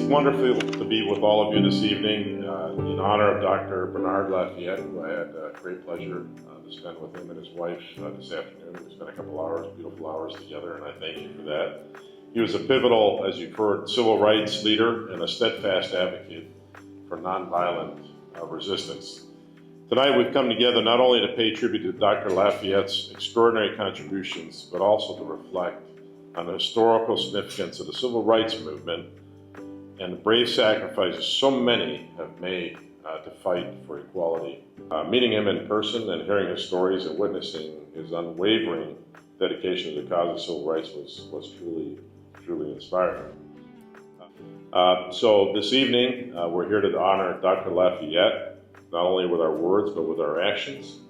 wonderful to be with all of you this evening in honor of Dr. Bernard LaFayette, who I had great pleasure to spend with him and his wife this afternoon. We spent a couple hours, beautiful hours together, and I thank you for that. He was a pivotal, as you've heard, civil rights leader and a steadfast advocate for nonviolent resistance. Tonight we've come together not only to pay tribute to Dr. LaFayette's extraordinary contributions, but also to reflect on the historical significance of the civil rights movement and the brave sacrifices so many have made to fight for equality. Meeting him in person and hearing his stories and witnessing his unwavering dedication to the cause of civil rights was truly inspiring. So this evening, we're here to honor Dr. LaFayette, not only with our words, but with our actions,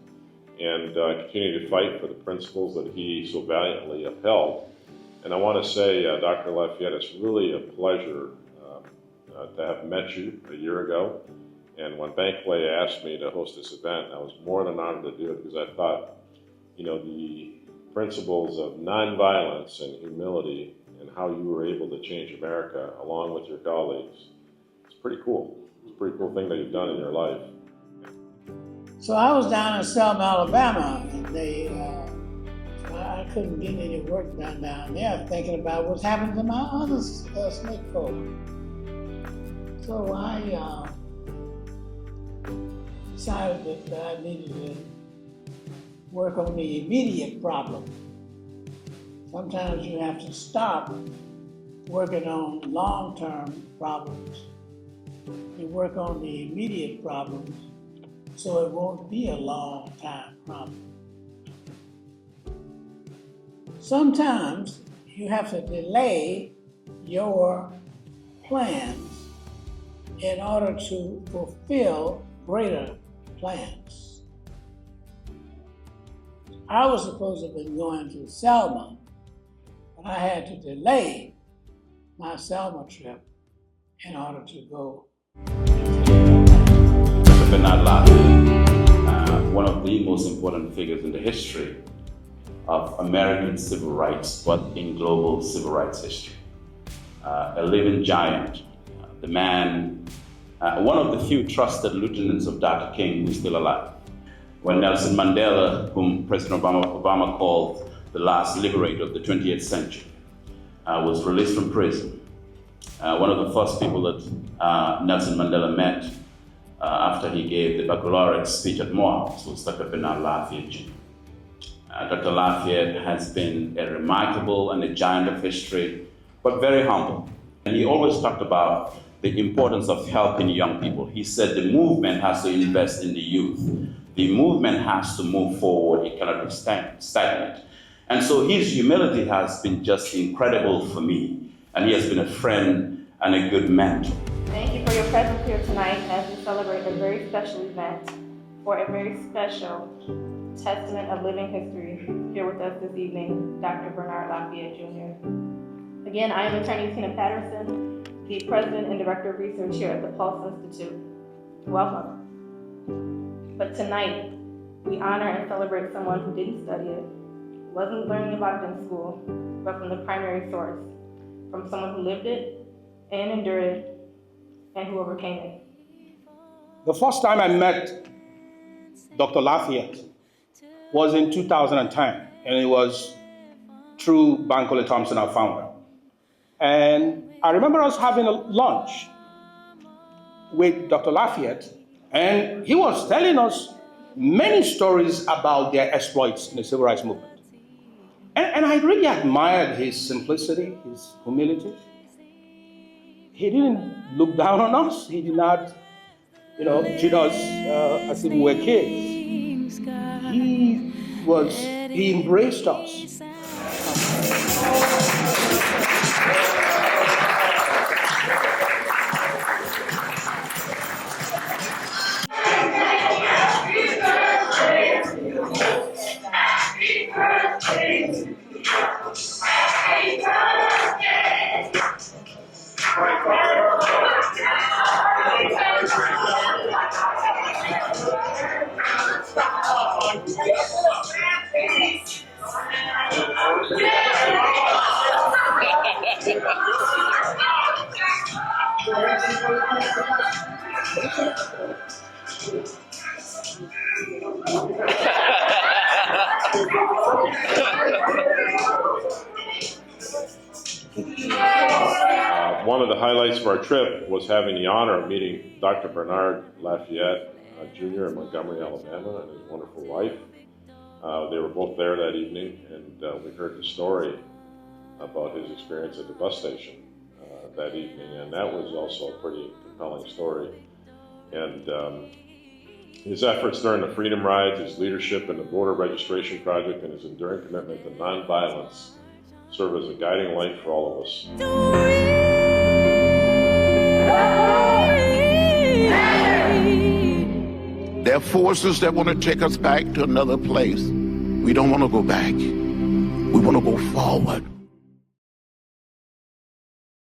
and continue to fight for the principles that he so valiantly upheld. And I want to say, Dr. LaFayette, it's really a pleasure to have met you a year ago. And when Bankway asked me to host this event, I was more than honored to do it because I thought, you know, the principles of nonviolence and humility and how you were able to change America along with your colleagues, it's pretty cool. It's a pretty cool thing that you've done in your life. So I was down in Selma, Alabama, and I couldn't get any work done down there, thinking about what's happened to my other snake folk. So I decided that I needed to work on the immediate problem. Sometimes you have to stop working on long-term problems. You work on the immediate problems so it won't be a long-time problem. Sometimes you have to delay your plans in order to fulfill greater plans. I was supposed to have been going to Selma, but I had to delay my Selma trip in order to go. Dr. Bernard LaFayette, one of the most important figures in the history of American civil rights, but in global civil rights history. A living giant, the man, one of the few trusted lieutenants of Dr. King who's still alive. When Nelson Mandela, whom President Obama called the last liberator of the 20th century, was released from prison, one of the first people that Nelson Mandela met after he gave the baccalaureate speech at Morehouse was Dr. Bernard LaFayette Jr. Dr. LaFayette has been a remarkable and a giant of history, but very humble. And he always talked about the importance of helping young people. He said the movement has to invest in the youth. The movement has to move forward. It cannot be stagnant. And so his humility has been just incredible for me. And he has been a friend and a good mentor. Thank you for your presence here tonight as we celebrate a very special event for a very special testament of living history here with us this evening, Dr. Bernard LaFayette Jr. Again, I am attorney Tina Patterson, the president and director of research here at the PuLSE Institute. Welcome. But tonight, we honor and celebrate someone who didn't study it, wasn't learning about it in school, but from the primary source, from someone who lived it and endured it and who overcame it. The first time I met Dr. LaFayette was in 2010, and it was through Bankole Thompson, our founder. And I remember us having a lunch with Dr. LaFayette, and he was telling us many stories about their exploits in the civil rights movement. And I really admired his simplicity, his humility. He didn't look down on us. He did not, treat us as if we were kids. He embraced us. Yeah. One of the highlights of our trip was having the honor of meeting Dr. Bernard LaFayette Jr. in Montgomery, Alabama, and his wonderful wife. They were both there that evening, and we heard the story about his experience at the bus station that evening, and that was also a pretty compelling story. And his efforts during the Freedom Rides, his leadership in the voter registration project, and his enduring commitment to nonviolence serve as a guiding light for all of us. There are forces that want to take us back to another place. We don't want to go back. We want to go forward.